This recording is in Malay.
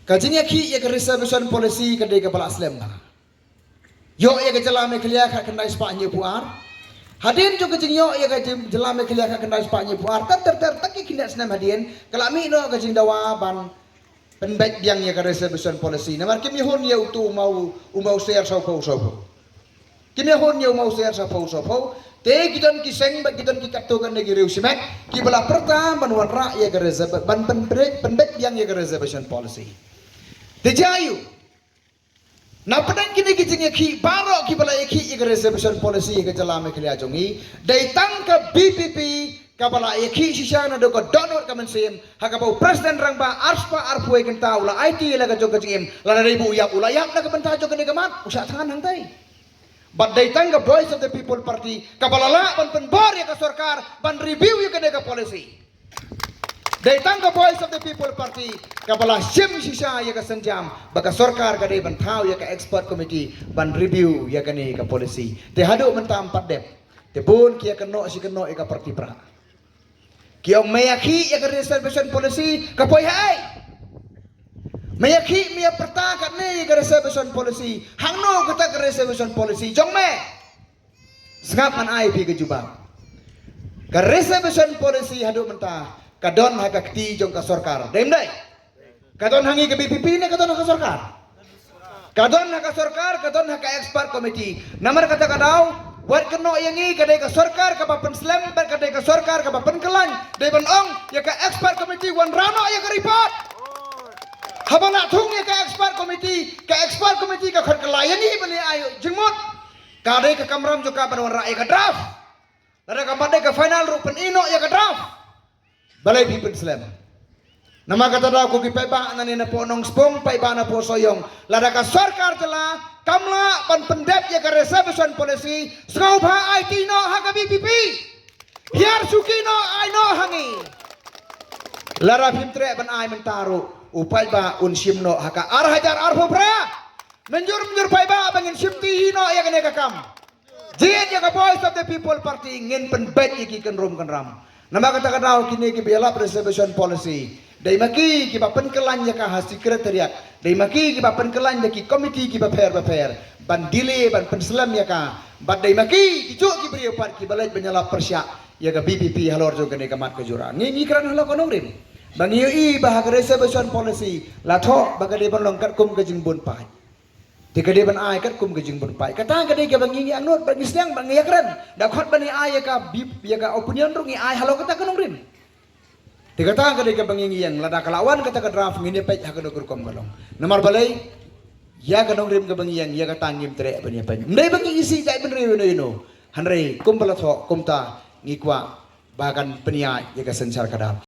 Kajinya ki ya ke reservation policy kedai kepala Islam. Yo ya ke jalan mekelia kat kendai sepaknya puar. Hadin jo kajing yo ya ke jalan mekelia kat kendai sepaknya puar. Ter taki kindak senam hadin. Kalau mi no kajing dawa ban penbaik yang ya ke reservation policy. Namar kim yahun ya utu mau share sau kim yahun ya mau share sau. Te gidan kiseng bag gidan kikatogan negi reusimek ki bala pertama ban ra ya ke reservation ban penbaik yang ya ke reservation policy. Tejayu. Na pedang kini kijingnya ki baro ki bala ki reservation policy ke jalan mekelia jongi. Dai tangka BPP kabala ki sisana do ko donor kamensim hakabau presiden rangba arspa arpuai kenta ula IT la ka jog kajim la ribu ya ula ya na kabenta jog ni kamat usa tangan hang tai. But dai tangka voice of the people party kabala la ban penbor ya ka sarkar ban review ya ka policy. Dai tangka voice of the people party kapala sim sisa ya ka senjam baka sarkar ka dai ban thau ya ka expert committee ban review ya ka ni ka policy te hadu mentam padep te pun kia keno si keno ya ka parti pra kiong mayaki ya ka reservation policy ka poi hai mayaki mia perta ka ni ka reservation policy hangno kata ka reservation policy jong me sengap man ai pi ke jubang ka reservation policy hadu mentah kadon hakakti jong ka sarkar dem dai kadon hangi ke BPP ne kadon ka sarkar kadon ka sarkar kadon ka expert committee namar kata kadau buat keno yangi kadai ka sarkar ka papen slam ber kadai ka sarkar ka papen kelan dai ban ong ya ka expert committee wan rano ya ka report habana thung ya ka expert committee ka khot kelayangi bani ayo jengmot kadai ka kamram jo ka ban wan ra ya ka draft lada ka badai ka final rupen ino ya ka draft balai pipen Islam. Nama kata dah aku kipeba nani na po nong spong paiba na po soyong. Lada ka sarkar tela kamla pan pendep ya ka reservation policy sngau bha IT no ha ka BPP. Biar suki no ai no hangi. Lara pimtre ban ai mentaru upai ba un sim no ha ka ar hajar ar pra. Menjur paiba bangin simti no ya ka kam. Jin ya ka voice of the people party ngin penbet iki kan rom kan ram. Nama kata kadau kini ki biala reservation policy. Dai maki ki bapen kelan ya ka sekretariat. Dai maki ki bapen kelan ya ki komiti ki baper. Ban dile ban penselam ya ka. Bad dai maki ki cuk ki beri upat ki balai penyala persyak ya ka BPP halor jo kene kamat kejura. Ni keran halo kono rim. Bang i bahag reservation policy la tho bagade ban longkat kum ke jingbun pai. Tika dia ban ai kat kum ke jingbun pai. Kata kadai ke bangi anut bagi siang bangi ya keren. Dakhot bani ai ya ka bip ya ka opinion rungi ai halo kata kanong rin. Tika ta kadai ke bangi yang lada kalawan kata ka draft ngini pai ha kanong kurkom galong. Namar balai ya kanong rim ke bangi yang ya kata ngim tere bani pai. Ndai bangi isi dai ben riwe no ino. Hanrei kum balatho kum ta ngikwa bahkan penia ya ka sensar kadal.